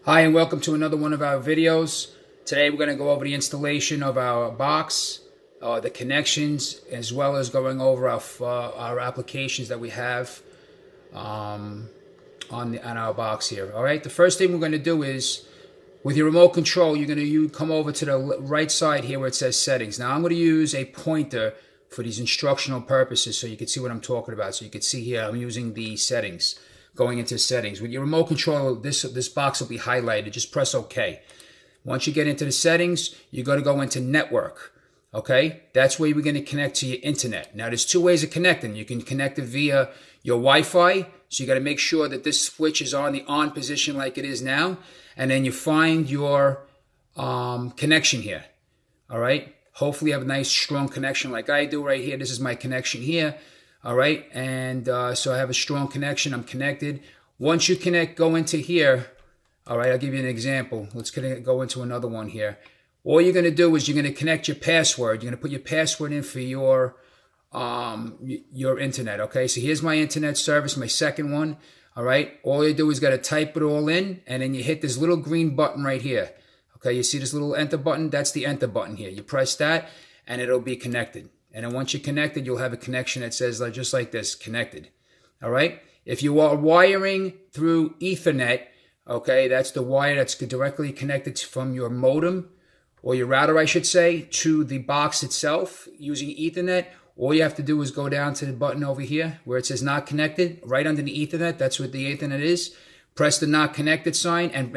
Hi and welcome to another one of our videos. Today we're going to go over the installation of our box, the connections, as well as going over our applications that we have on our box here. All right. The first thing we're going to do is, with your remote control, you come over to the right side here where it says settings. Now I'm going to use a pointer for these instructional purposes so you can see what I'm talking about. So you can see here I'm using the settings. Going into settings. With your remote control, this box will be highlighted. Just press OK. Once you get into the settings, you're going to go into network. Okay? That's where you're going to connect to your internet. Now, there's two ways of connecting. You can connect it via your Wi-Fi. So you got to make sure that this switch is on the on position like it is now. And then you find your connection here. All right? Hopefully you have a nice strong connection like I do right here. This is my connection here. All right, and so I have a strong connection. I'm connected. Once you connect, go into here. All right, I'll give you an example. Let's go into another one here. All you're going to do is you're going to connect your password. You're going to put your password in for your internet. Okay, so here's my internet service, my second one. All right, all you do is got to type it all in, and then you hit this little green button right here. Okay, you see this little enter button? That's the enter button here. You press that, and it'll be connected. And then once you're connected, you'll have a connection that says just like this, connected. All right? If you are wiring through Ethernet, okay, that's the wire that's directly connected from your modem, or your router, I should say, to the box itself using Ethernet, all you have to do is go down to the button over here where it says not connected, right under the Ethernet. That's what the Ethernet is. Press the not connected sign, and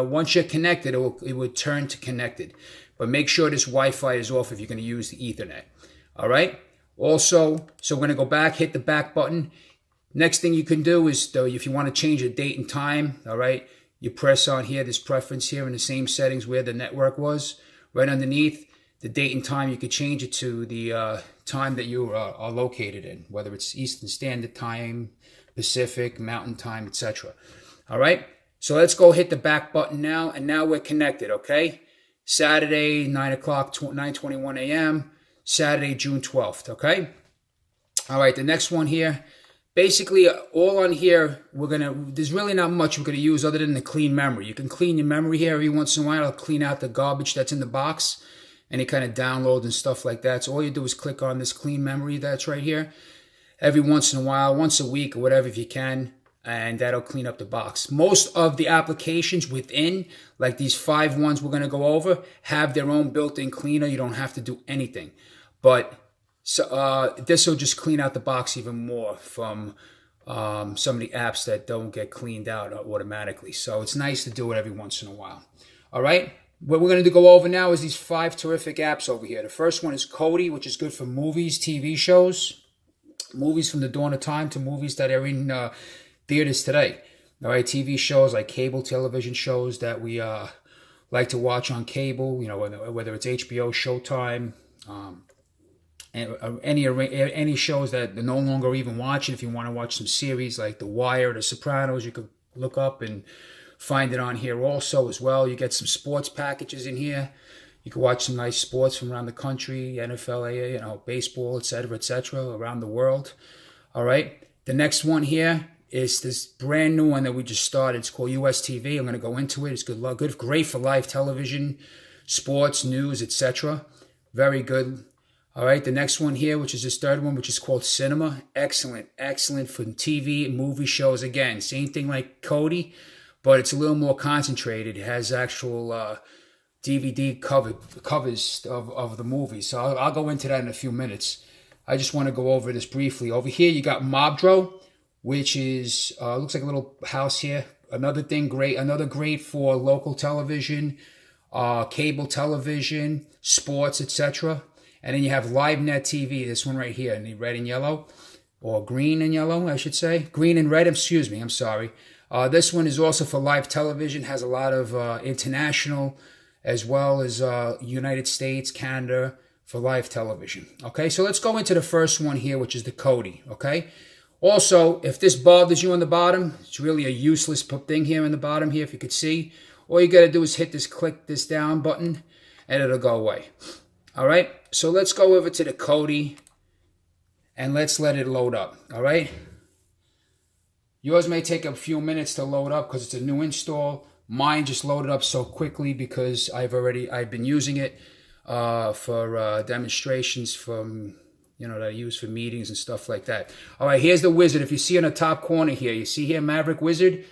once you're connected, it will turn to connected. But make sure this Wi-Fi is off if you're going to use the Ethernet. All right. Also, so we're going to go back, hit the back button. Next thing you can do is, if you want to change the date and time, all right, you press on here, this preference here in the same settings where the network was. Right underneath the date and time, you could change it to the time that you are located in, whether it's Eastern Standard Time, Pacific, Mountain Time, etc. All right. So let's go hit the back button now, and now we're connected. Okay. Saturday, 9 o'clock, 9:21 a.m. Saturday, June 12th, okay? All right, the next one here. Basically, all on here, there's really not much we're going to use other than the clean memory. You can clean your memory here every once in a while. It'll clean out the garbage that's in the box, any kind of downloads and stuff like that. So all you do is click on this clean memory that's right here. Every once in a while, once a week or whatever if you can, and that'll clean up the box. Most of the applications within, like these 5 ones we're going to go over, have their own built-in cleaner. You don't have to do anything. But this will just clean out the box even more from some of the apps that don't get cleaned out automatically. So it's nice to do it every once in a while. All right. What we're going to go over now is these 5 terrific apps over here. The first one is Kodi, which is good for movies, TV shows, movies from the dawn of time to movies that are in theaters today. All right. TV shows like cable television shows that we like to watch on cable, whether it's HBO, Showtime, and any shows that they're no longer even watching. If you want to watch some series like The Wire, The Sopranos, you could look up and find it on here also as well. You get some sports packages in here. You can watch some nice sports from around the country, NFL, baseball, etc., around the world. All right. The next one here is this brand new one that we just started. It's called US TV. I'm going to go into it. It's good, great for live television, sports, news, etc. Very good. All right, the next one here, which is this third one, which is called Cinema. Excellent for TV and movie shows. Again, same thing like Kodi, but it's a little more concentrated. It has actual DVD covers of the movies. So I'll go into that in a few minutes. I just want to go over this briefly. Over here, you got Mobtro, which is looks like a little house here. Another great for local television, cable television, sports, etc. And then you have Livenet TV, this one right here, in the red and yellow, or green and yellow, I should say. Green and red, excuse me, I'm sorry. This one is also for live television, has a lot of international, as well as United States, Canada, for live television. Okay, so let's go into the first one here, which is the Kodi, okay? Also, if this bothers you on the bottom, it's really a useless thing here in the bottom here, if you could see. All you got to do is click this down button, and it'll go away. All right, so let's go over to the Kodi, and let's let it load up, all right? Yours may take a few minutes to load up because it's a new install, Mine just loaded up so quickly because I've been using it for demonstrations from, that I use for meetings and stuff like that. All right, here's the wizard. If you see in the top corner here, you see here Maverick Wizard?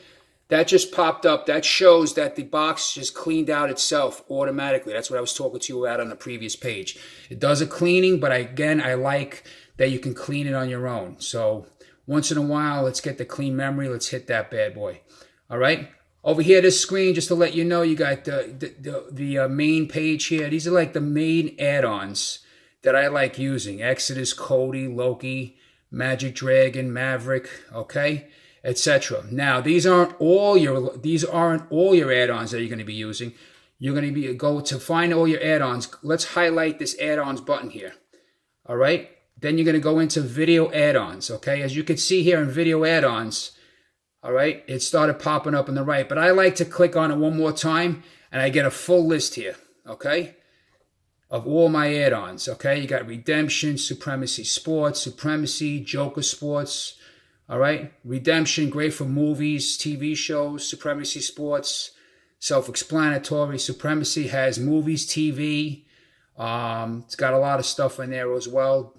That just popped up. That shows that the box just cleaned out itself automatically. That's what I was talking to you about on the previous page. It does a cleaning, but I like that you can clean it on your own. So once in a while, let's get the clean memory. Let's hit that bad boy. All right. Over here, this screen, just to let you know, you got the main page here. These are like the main add-ons that I like using. Exodus, Kodi, Loki, Magic Dragon, Maverick, okay, etc. Now, these aren't all your add-ons that you're going to be using. You're going to go to find all your add-ons. Let's highlight this add-ons button here. All right. Then you're going to go into video add-ons, okay? As you can see here in video add-ons, all right, it started popping up on the right. But I like to click on it one more time, and I get a full list here, okay, of all my add-ons, okay? You got Redemption, Supremacy Sports, Supremacy, Joker Sports, all right? Redemption, great for movies, TV shows, Supremacy Sports, self-explanatory. Supremacy has movies, TV. It's got a lot of stuff in there as well.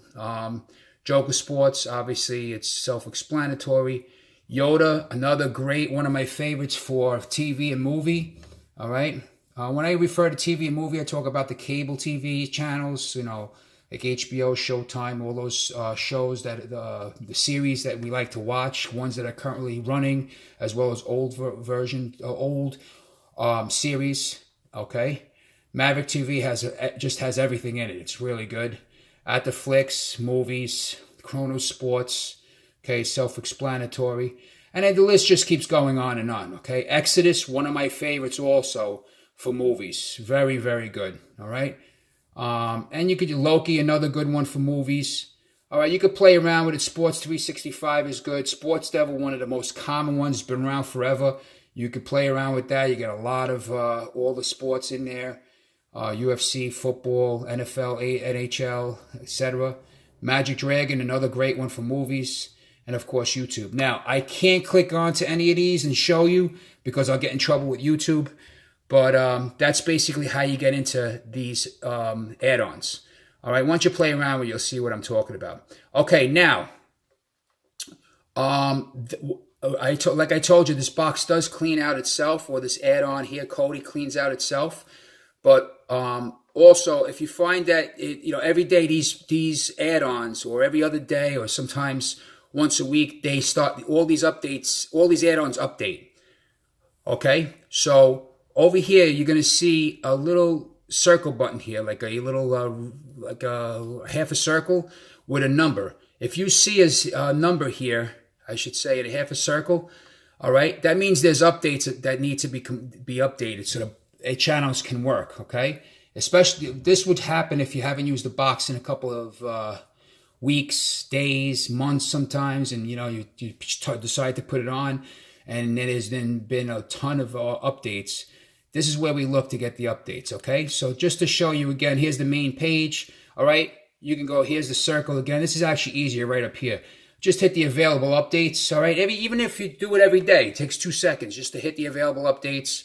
Joker Sports, obviously, it's self-explanatory. Yoda, another great, one of my favorites for TV and movie. All right. When I refer to TV and movie, I talk about the cable TV channels, like HBO, Showtime, all those shows that the series that we like to watch, ones that are currently running, as well as old series. Okay. Maverick TV just has everything in it. It's really good. At the Flicks, movies, Chrono Sports. Okay, self-explanatory. And then the list just keeps going on and on, okay? Exodus, one of my favorites also for movies. Very, very good, all right? And you could do Loki, another good one for movies. All right, you could play around with it. Sports 365 is good. Sports Devil, one of the most common ones, been around forever. You could play around with that. You get a lot of all the sports in there. UFC, football, NFL, NHL, etc. Magic Dragon, another great one for movies. And of course, YouTube. Now, I can't click onto any of these and show you because I'll get in trouble with YouTube. But that's basically how you get into these add-ons. All right, once you play around with it, you'll see what I'm talking about. Okay, now, like I told you, this box does clean out itself, or this add-on here, Kodi, cleans out itself. But also, if you find that every day these add-ons, or every other day, or sometimes once a week, they start all these updates, all these add-ons update. Okay, so over here you're going to see a little circle button here, like a little like a half a circle with a number. If you see a number here, I should say, in a half a circle, all right, that means there's updates that need to be updated so the channels can work. Okay. Especially, this would happen if you haven't used the box in a couple of weeks, days, months sometimes, and you decide to put it on, and there's been a ton of updates. This is where we look to get the updates, okay? So just to show you again, here's the main page, all right? You can go, here's the circle again. This is actually easier right up here. Just hit the available updates, all right? Even if you do it every day, it takes 2 seconds just to hit the available updates.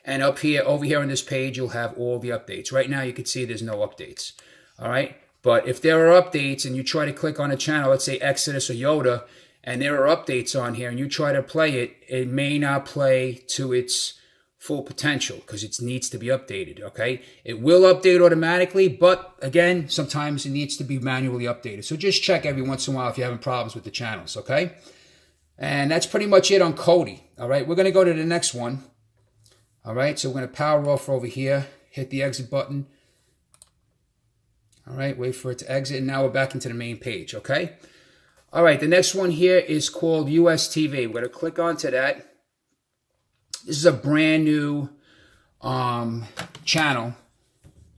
And up here, over here on this page, you'll have all the updates. Right now, you can see there's no updates, all right? But if there are updates and you try to click on a channel, let's say Exodus or Yoda, and there are updates on here and you try to play it, it may not play to its full potential because it needs to be updated, okay? It will update automatically, but again, sometimes it needs to be manually updated. So just check every once in a while if you're having problems with the channels, okay? And that's pretty much it on Kodi, all right? We're going to go to the next one, all right? So we're going to power off over here, hit the exit button. All right, wait for it to exit, and now we're back into the main page, okay? All right, the next one here is called US TV. We're going to click onto that. This is a brand new channel,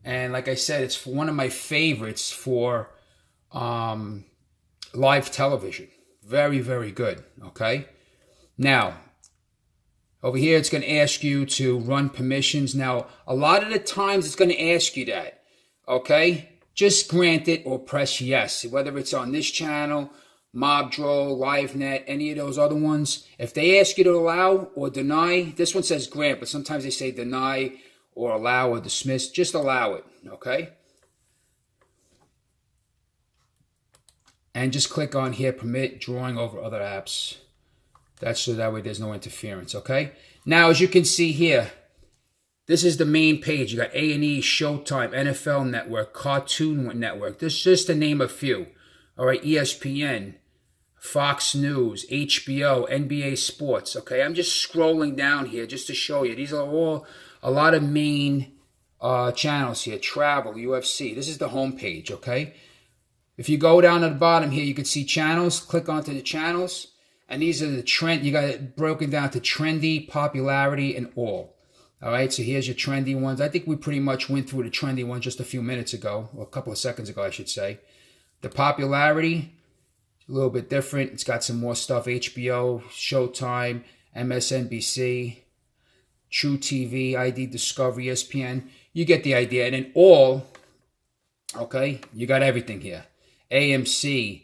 and like I said, it's one of my favorites for live television. Very, very good, okay? Now, over here, it's going to ask you to run permissions. Now, a lot of the times, it's going to ask you that, okay? Just grant it or press yes, whether it's on this channel Mobtro, Livenet, any of those other ones. If they ask you to allow or deny, this one says grant, but sometimes they say deny or allow or dismiss. Just allow it, okay? And just click on here, permit drawing over other apps. That's so that way there's no interference, okay? Now, as you can see here, this is the main page. You got A&E, Showtime, NFL Network, Cartoon Network. This is just to name a few. All right, ESPN, Fox News, HBO, NBA Sports. Okay, I'm just scrolling down here just to show you. These are all a lot of main channels here. Travel, UFC. This is the home page, okay? If you go down at the bottom here, you can see channels. Click onto the channels. And these are the trend. You got it broken down to trendy, popularity, and all. All right, so here's your trendy ones. I think we pretty much went through the trendy ones just a few minutes ago, or a couple of seconds ago, I should say. The popularity, a little bit different. It's got some more stuff. HBO, Showtime, MSNBC, True TV, ID Discovery, ESPN. You get the idea. And then all, okay, you got everything here. AMC,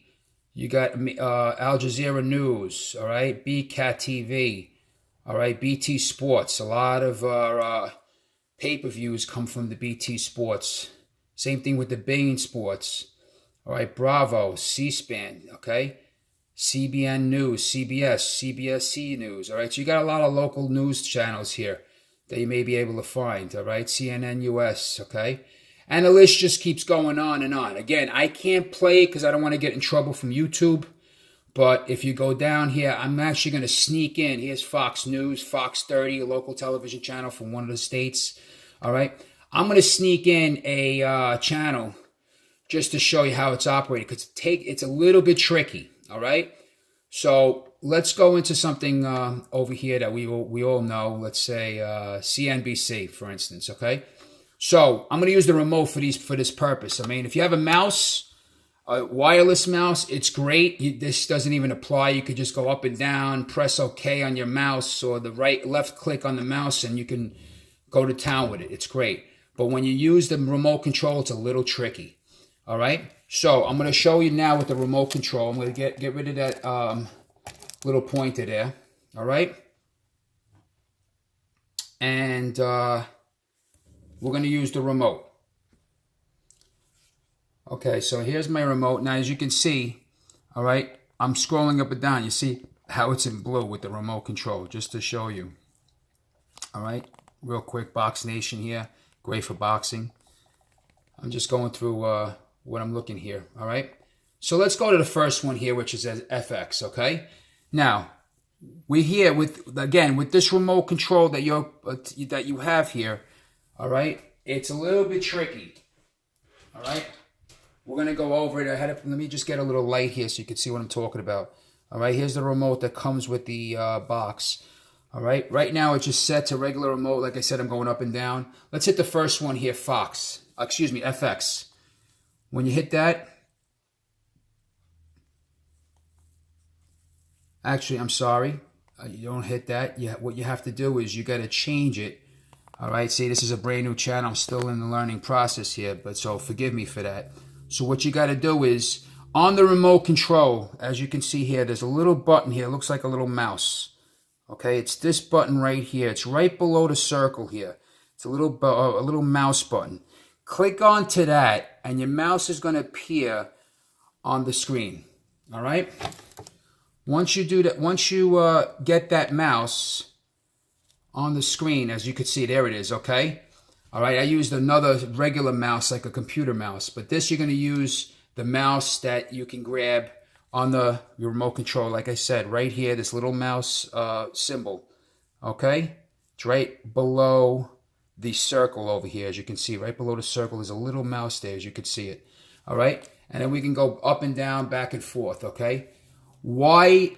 you got Al Jazeera News, all right, BCAT TV, all right, BT Sports. A lot of our pay-per-views come from the BT Sports. Same thing with the Bein Sports. All right, Bravo, C-SPAN, okay, CBN News, CBS, CBSC News. All right, so you got a lot of local news channels here that you may be able to find. All right, CNN US, okay. And the list just keeps going on and on. Again, I can't play it because I don't want to get in trouble from YouTube. But if you go down here, I'm actually going to sneak in. Here's Fox News, Fox 30, a local television channel from one of the states. All right. I'm going to sneak in a channel just to show you how it's operated because it's a little bit tricky. All right. So let's go into something over here that we all know. Let's say CNBC, for instance. Okay. So I'm going to use the remote for this purpose. I mean, if you have a mouse, a wireless mouse, it's great. This doesn't even apply. You could just go up and down, press OK on your mouse or the left click on the mouse, and you can go to town with it. It's great. But when you use the remote control, it's a little tricky. All right. So I'm going to show you now with the remote control. I'm going to get rid of that little pointer there. All right. And we're going to use the remote. Okay, so here's my remote. Now, as you can see, all right, I'm scrolling up and down. You see how it's in blue with the remote control, just to show you. All right, real quick, Box Nation here. Great for boxing. I'm just going through what I'm looking here, all right? So let's go to the first one here, which is FX, okay? Now, we're here with this remote control that you have here. All right, it's a little bit tricky. All right, we're going to go over it. Let me just get a little light here so you can see what I'm talking about. All right, here's the remote that comes with the box. All right, right now it's just set to regular remote. Like I said, I'm going up and down. Let's hit the first one here, FX. When you hit that, actually, I'm sorry, you don't hit that. What you have to do is you got to change it. All right, see, this is a brand new channel. I'm still in the learning process here, but so forgive me for that. So what you got to do is on the remote control, as you can see here, there's a little button here. It looks like a little mouse. Okay, it's this button right here. It's right below the circle here. It's a little mouse button. Click onto that, and your mouse is going to appear on the screen. All right. Once you do that, once you get that mouse on the screen, as you can see, there it is, okay? All right, I used another regular mouse, like a computer mouse, but this you're going to use the mouse that you can grab on your remote control, like I said, right here, this little mouse symbol, okay? It's right below the circle over here, as you can see. Right below the circle is a little mouse there, as you can see it, all right? And then we can go up and down, back and forth, okay? Why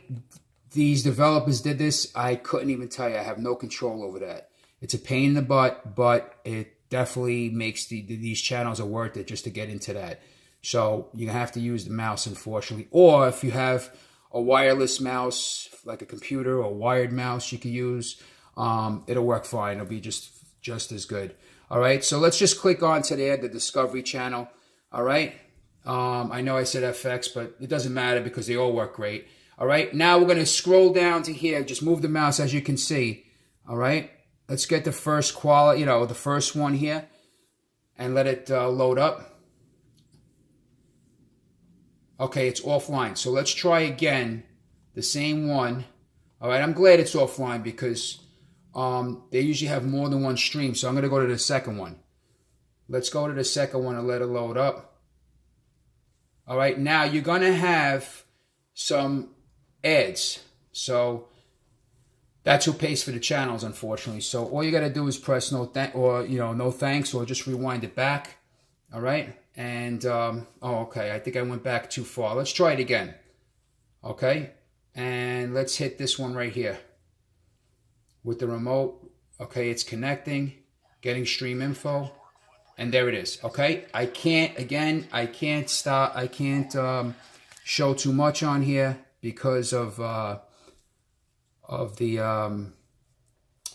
these developers did this, I couldn't even tell you. I have no control over that. It's a pain in the butt, but it definitely makes these channels are worth it just to get into that. So you have to use the mouse, unfortunately. Or if you have a wireless mouse, like a computer or a wired mouse you can use, it'll work fine. It'll be just as good. All right, so let's just click on to there, the Discovery channel. All right, I know I said FX, but it doesn't matter because they all work great. All right, now we're going to scroll down to here. Just move the mouse as you can see. All right, let's get the first quality, the first one here, and let it load up. Okay, it's offline. So let's try again, the same one. All right, I'm glad it's offline because they usually have more than one stream. So I'm going to go to the second one. Let's go to the second one and let it load up. All right, now you're going to have some ads. So that's who pays for the channels, unfortunately. So all you got to do is press no thanks, or just rewind it back. All right. And, okay, I think I went back too far. Let's try it again. Okay. And let's hit this one right here with the remote. Okay, it's connecting, getting stream info. And there it is. Okay, I can't show too much on here because of the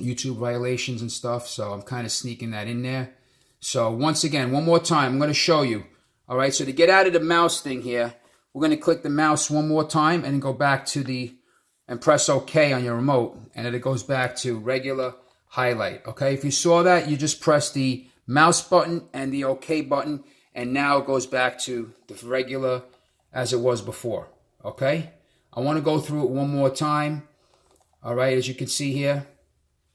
YouTube violations and stuff. So I'm kind of sneaking that in there. So once again, one more time, I'm going to show you. All right, so to get out of the mouse thing here, we're going to click the mouse one more time and go back to and press OK on your remote. And then it goes back to regular highlight. Okay, if you saw that, you just press the mouse button and the OK button, and now it goes back to the regular as it was before. Okay, I want to go through it one more time. All right, as you can see here.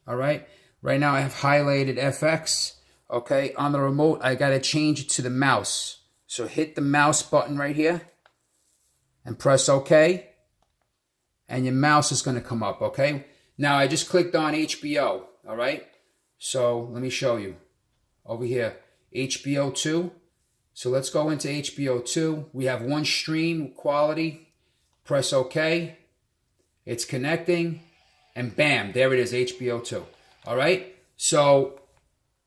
All right, right now I have highlighted FX. Okay, on the remote, I got to change it to the mouse. So hit the mouse button right here and press OK. And your mouse is going to come up, okay? Now, I just clicked on HBO, all right? So let me show you. Over here, HBO 2. So let's go into HBO 2. We have one stream quality. Press OK. It's connecting. And bam, there it is, HBO 2. All right? So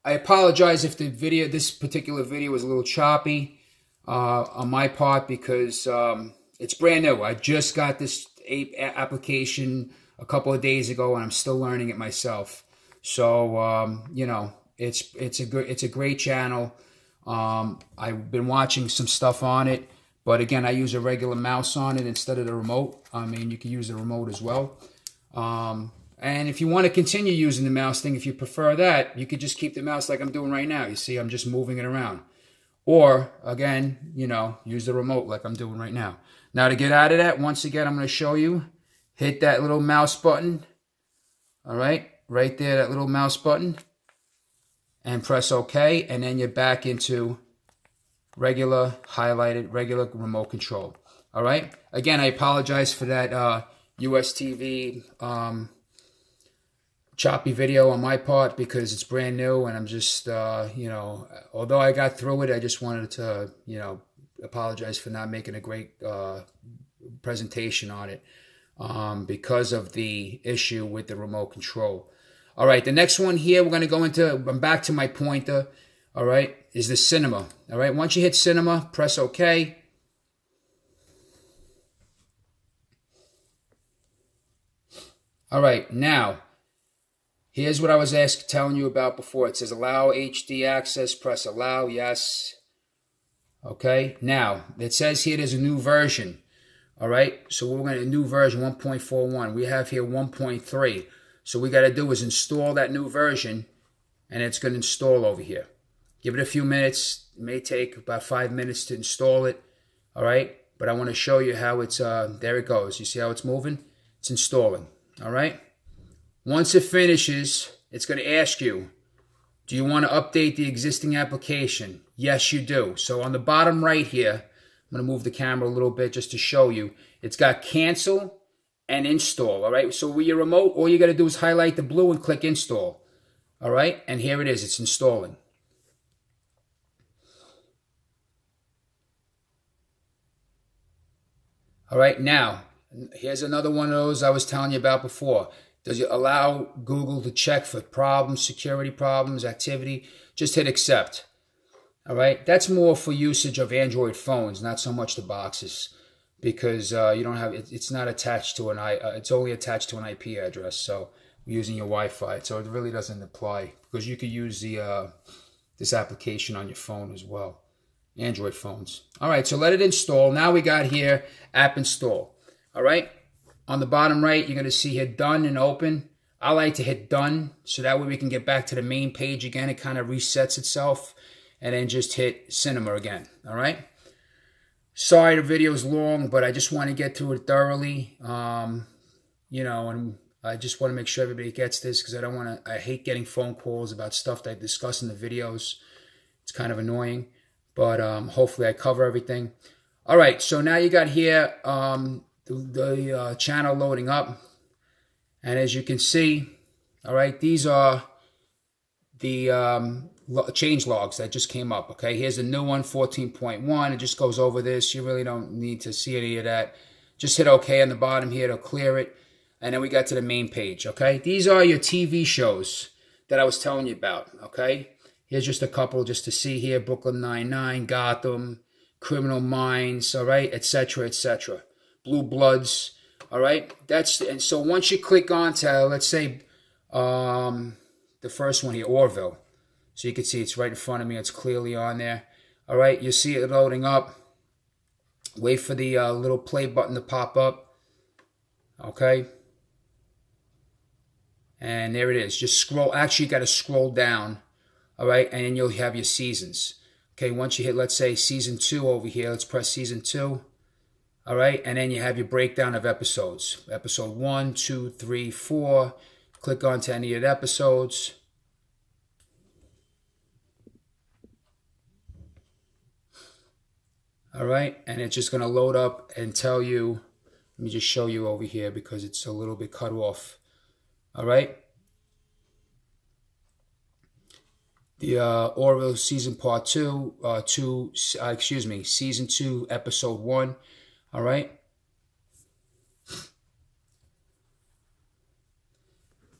I apologize if this particular video was a little choppy on my part because it's brand new. I just got this application a couple of days ago and I'm still learning it myself. So, it's a great channel. I've been watching some stuff on it, but again, I use a regular mouse on it instead of the remote. I mean, you can use the remote as well. And if you want to continue using the mouse thing, if you prefer that, you could just keep the mouse like I'm doing right now. You see, I'm just moving it around. Or, again, use the remote like I'm doing right now. Now, to get out of that, once again, I'm going to show you. Hit that little mouse button. All right, right there, that little mouse button. And press OK. And then you're back into regular remote control. All right. Again, I apologize for that US TV choppy video on my part because it's brand new and I'm just, although I got through it, I just wanted to, apologize for not making a great presentation on it because of the issue with the remote control. All right, the next one here, we're going to go into, I'm back to my pointer, all right, is the cinema. All right, once you hit cinema, press OK. All right, now, here's what I was telling you about before. It says allow HD access, press allow, yes. Okay, now, it says here there's a new version. All right, so we're going to new version 1.41. We have here 1.3. So we got to do is install that new version, and it's going to install over here. Give it a few minutes. It may take about 5 minutes to install it. All right, but I want to show you how it's, there it goes. You see how it's moving? It's installing. All right. Once it finishes, it's going to ask you, do you want to update the existing application? Yes, you do. So on the bottom right here, I'm going to move the camera a little bit just to show you. It's got cancel and install. All right. So with your remote, all you got to do is highlight the blue and click install. All right. And here it is. It's installing. All right. Now, here's another one of those I was telling you about before. Does it allow Google to check for problems, security problems, activity? Just hit accept. All right. That's more for usage of Android phones, not so much the boxes, because you don't have it's not attached to it's only attached to an IP address. So using your Wi-Fi, so it really doesn't apply because you could use the this application on your phone as well. Android phones. All right, so let it install. Now we got here, app install. All right, on the bottom right, you're going to see here done and open. I like to hit done, so that way we can get back to the main page again. It kind of resets itself, and then just hit cinema again. All right. Sorry the video is long, but I just want to get through it thoroughly. You know, and I just want to make sure everybody gets this because I hate getting phone calls about stuff that I discuss in the videos. It's kind of annoying, but hopefully I cover everything. All right, so now you got here the channel loading up. And as you can see, all right, these are the change logs that just came up, okay? Here's a new one, 14.1. It just goes over this. You really don't need to see any of that. Just hit OK on the bottom here to clear it. And then we got to the main page, okay? These are your TV shows that I was telling you about, okay? Here's just a couple just to see here. Brooklyn Nine-Nine, Gotham, Criminal Minds, all right, etc., etc. Blue Bloods, all right? And so once you click on to, let's say, the first one here, Orville. So you can see it's right in front of me. It's clearly on there. All right, you see it loading up. Wait for the little play button to pop up. Okay. And there it is. Just scroll. Actually, you got to scroll down. All right, and then you'll have your seasons. Okay, once you hit, let's say, season 2 over here. Let's press season 2. All right, and then you have your breakdown of episodes. Episode 1, 2, 3, 4. Click on to any of the episodes. All right, and it's just going to load up and tell you. Let me just show you over here because it's a little bit cut off. All right. The Orville season part 2, season 2, episode 1. All right.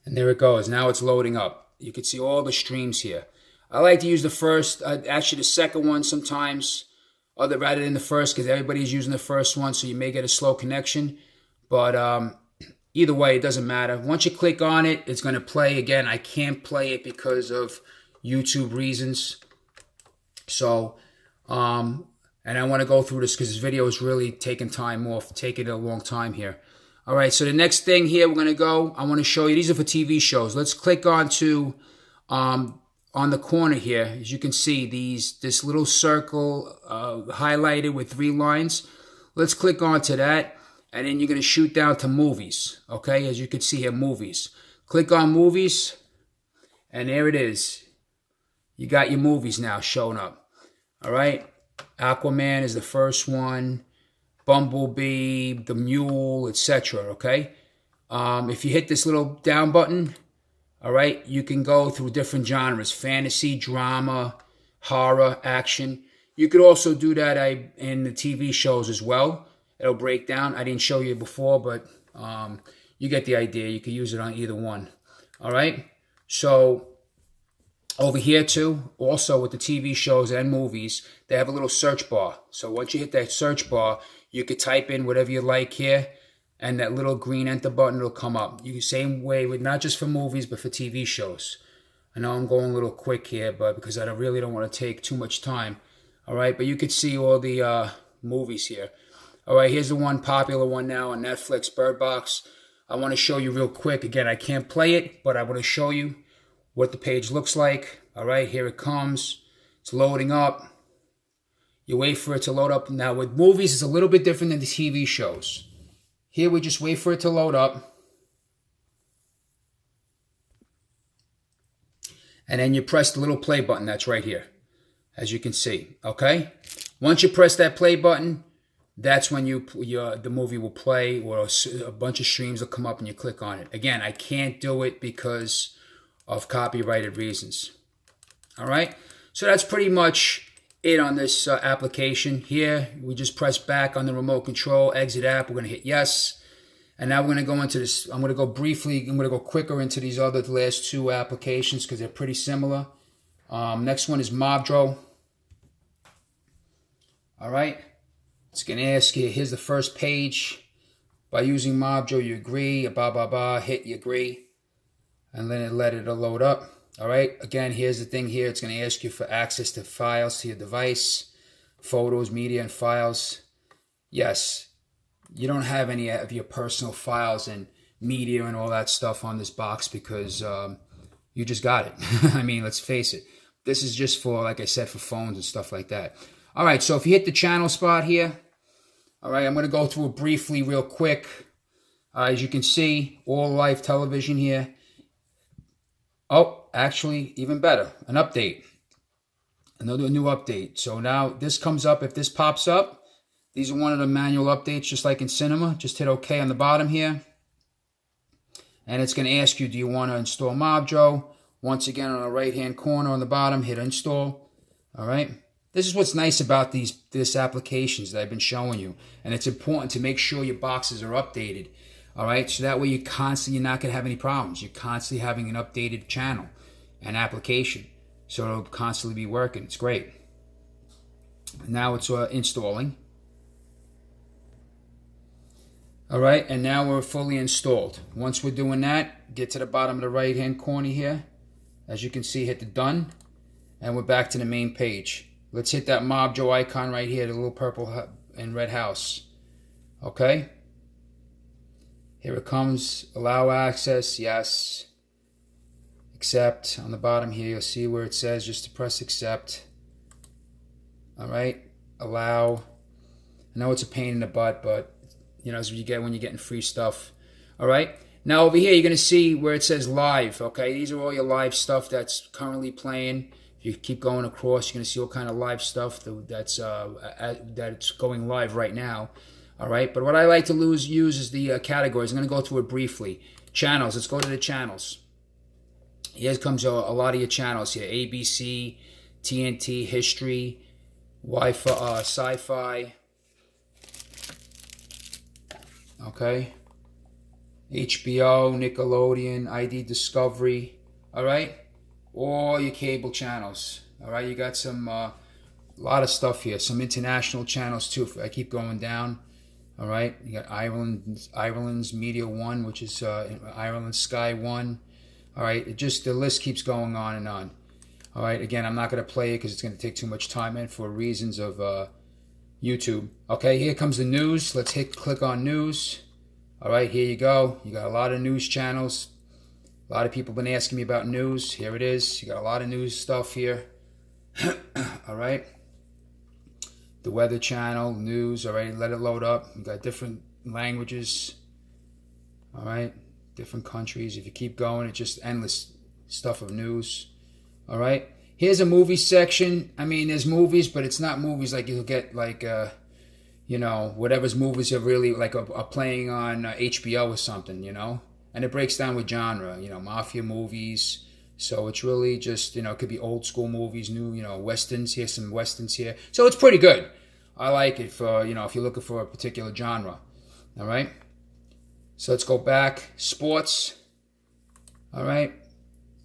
And there it goes. Now it's loading up. You can see all the streams here. I like to use the first, actually the second one sometimes, rather than the first, because everybody's using the first one, so you may get a slow connection. But either way, it doesn't matter. Once you click on it, it's going to play again. I can't play it because of YouTube reasons. So, and I want to go through this because this video is really taking a long time here. All right, so the next thing here I want to show you, these are for TV shows. Let's click on to, on the corner here, as you can see, this little circle highlighted with 3 lines. Let's click on to that, and then you're going to shoot down to movies, okay? As you can see here, movies. Click on movies, and there it is. You got your movies now showing up, all right? Aquaman is the first one. Bumblebee, The Mule, etc., okay? If you hit this little down button, all right, you can go through different genres, fantasy, drama, horror, action. You could also do that in the TV shows as well. It'll break down. I didn't show you before, but you get the idea. You can use it on either one, all right? So over here too, also with the TV shows and movies, they have a little search bar. So once you hit that search bar, you could type in whatever you like here, and that little green enter button will come up. You same way with not just for movies, but for TV shows. I know I'm going a little quick here, but because I really don't want to take too much time. All right, but you could see all the movies here. All right, here's the one popular one now on Netflix, Bird Box. I want to show you real quick. Again, I can't play it, but I want to show you what the page looks like. All right, here it comes. It's loading up. You wait for it to load up. Now with movies, it's a little bit different than the TV shows. Here we just wait for it to load up. And then you press the little play button that's right here, as you can see, okay? Once you press that play button, that's when the movie will play, or a bunch of streams will come up and you click on it. Again, I can't do it because of copyrighted reasons. All right, so that's pretty much it on this application. Here, we just press back on the remote control, exit app. We're going to hit yes. And now we're going to go into this. I'm going to go quicker into these last 2 applications because they're pretty similar. Next one is Mobtro. All right, it's going to ask you, here's the first page. By using Mobtro, you agree, hit you agree. And then let it load up. All right, again, here's the thing here. It's going to ask you for access to files to your device. photos, media, and files. Yes, you don't have any of your personal files and media and all that stuff on this box because you just got it. I mean, let's face it. This is just for, like I said, for phones and stuff like that. All right, so if you hit the channel spot here, all right, I'm going to go through it briefly real quick. As you can see, all live television here. Oh, actually, even better, an update. Another new update. So now this comes up. If this pops up, these are one of the manual updates, just like in cinema. Just hit OK on the bottom here. And it's going to ask you, do you want to install Mobtro? Once again, on the right-hand corner on the bottom, hit install. All right. This is what's nice about this applications that I've been showing you. And it's important to make sure your boxes are updated. All right. So that way you're not going to have any problems. You're constantly having an updated channel and application. So it'll constantly be working. It's great. Now it's installing. All right. And now we're fully installed. Once we're doing that, get to the bottom of the right-hand corner here. As you can see, hit the done. And we're back to the main page. Let's hit that Mobtro icon right here, the little purple and red house. Okay. Here it comes. Allow access. Yes. Accept. On the bottom here, you'll see where it says just to press accept. All right. Allow. I know it's a pain in the butt, but you know, as you get when you're getting free stuff. All right. Now over here, you're going to see where it says live. Okay. These are all your live stuff that's currently playing. If you keep going across, you're going to see all kind of live stuff that's going live right now. All right. But what I like to use is the categories. I'm going to go through it briefly. Channels. Let's go to the channels. Here comes a lot of your channels here. ABC, TNT, History, Wi-Fi, Sci-Fi. Okay. HBO, Nickelodeon, ID Discovery. All right. All your cable channels. All right. You got some, a lot of stuff here. Some international channels too. If I keep going down. All right. You got Ireland's Media One, which is Ireland Sky One. All right. The list keeps going on and on. All right. Again, I'm not going to play it because it's going to take too much time and for reasons of YouTube. Okay. Here comes the news. Let's click on news. All right. Here you go. You got a lot of news channels. A lot of people have been asking me about news. Here it is. You got a lot of news stuff here. All right. The Weather Channel, news. All right. Let it load up. You got different languages. All right. Different countries. If you keep going, it's just endless stuff of news. All right. Here's a movie section. I mean, there's movies, but it's not movies like you'll get like, you know, whatever's movies are really like are playing on HBO or something, you know. And it breaks down with genre, you know, mafia movies. So it's really just, you know, it could be old school movies, new, you know, westerns here, some westerns here. So it's pretty good. I like it for, you know, if you're looking for a particular genre. All right. So let's go back. Sports. All right.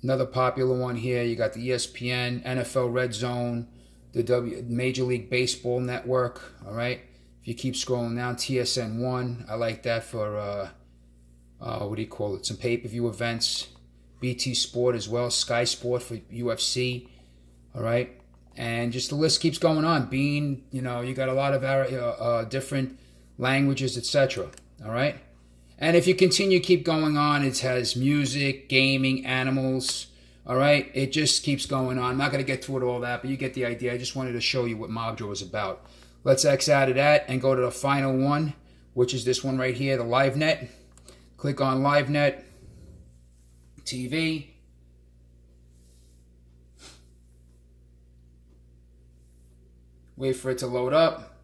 Another popular one here. You got the ESPN, NFL Red Zone, the Major League Baseball Network. All right. If you keep scrolling down, TSN1. I like that for, what do you call it? Some pay-per-view events. BT Sport as well. Sky Sport for UFC. All right. And just the list keeps going on. Being, you know, you got a lot of different languages, etc. All right. And if you continue, keep going on, it has music, gaming, animals. All right. It just keeps going on. I'm not going to get through it all that, but you get the idea. I just wanted to show you what Mobtro is about. Let's X out of that and go to the final one, which is this one right here, the Livenet. Click on Livenet TV. Wait for it to load up.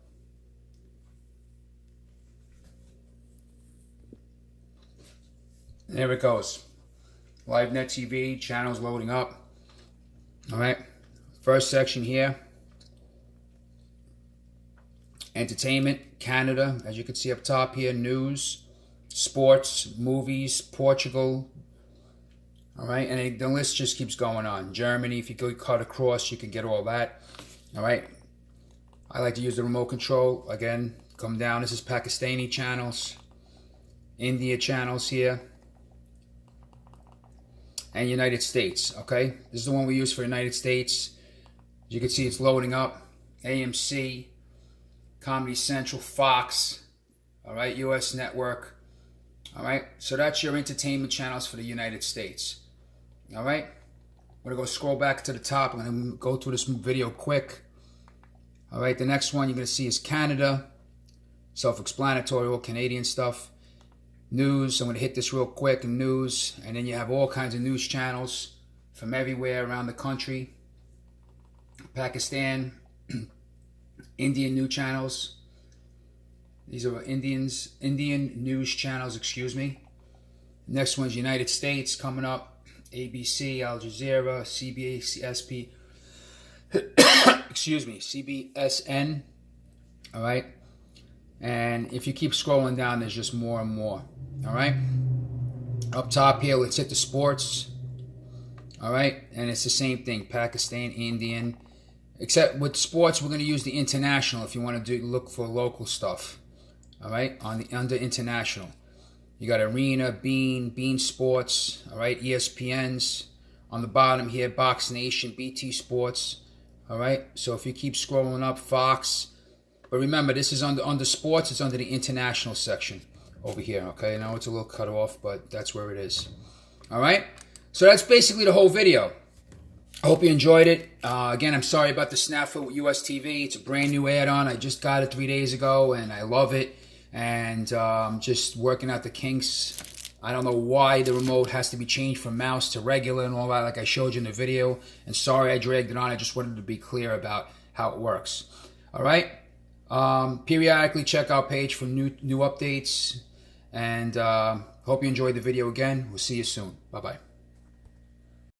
And there it goes. Livenet TV, channels loading up. All right. First section here. Entertainment, Canada, as you can see up top here, news, sports, movies, Portugal. All right, and the list just keeps going on. Germany, if you go cut across, you can get all that. All right. I like to use the remote control. Again, come down. This is Pakistani channels, India channels here, and United States. Okay, this is the one we use for United States. As you can see, it's loading up. AMC, Comedy Central, Fox, all right, US Network, all right. So that's your entertainment channels for the United States, all right. I'm going to go scroll back to the top. I'm going to go through this video quick. All right, the next one you're going to see is Canada. Self-explanatory, all Canadian stuff. News, I'm going to hit this real quick, news. And then you have all kinds of news channels from everywhere around the country. Pakistan, Indian news channels. These are Indian news channels, excuse me. Next one's United States coming up. ABC, Al Jazeera, CBS, SP, excuse me, CBSN, all right? And if you keep scrolling down, there's just more and more, all right? Up top here, let's hit the sports, all right? And it's the same thing, Pakistan, Indian, except with sports, we're going to use the international if you want to look for local stuff, all right? Under international. You got Arena, Bean Sports, all right, ESPN's. On the bottom here, Box Nation, BT Sports, all right. So if you keep scrolling up, Fox. But remember, this is under sports. It's under the international section over here, okay. Now it's a little cut off, but that's where it is, all right. So that's basically the whole video. I hope you enjoyed it. Again, I'm sorry about the snafu with US TV. It's a brand new add-on. I just got it 3 days ago, and I love it. And just working out the kinks. I don't know why the remote has to be changed from mouse to regular and all that, like I showed you in the video. And sorry I dragged it on. I just wanted to be clear about how it works. All right. Periodically check our page for new updates. And hope you enjoyed the video again. We'll see you soon. Bye-bye.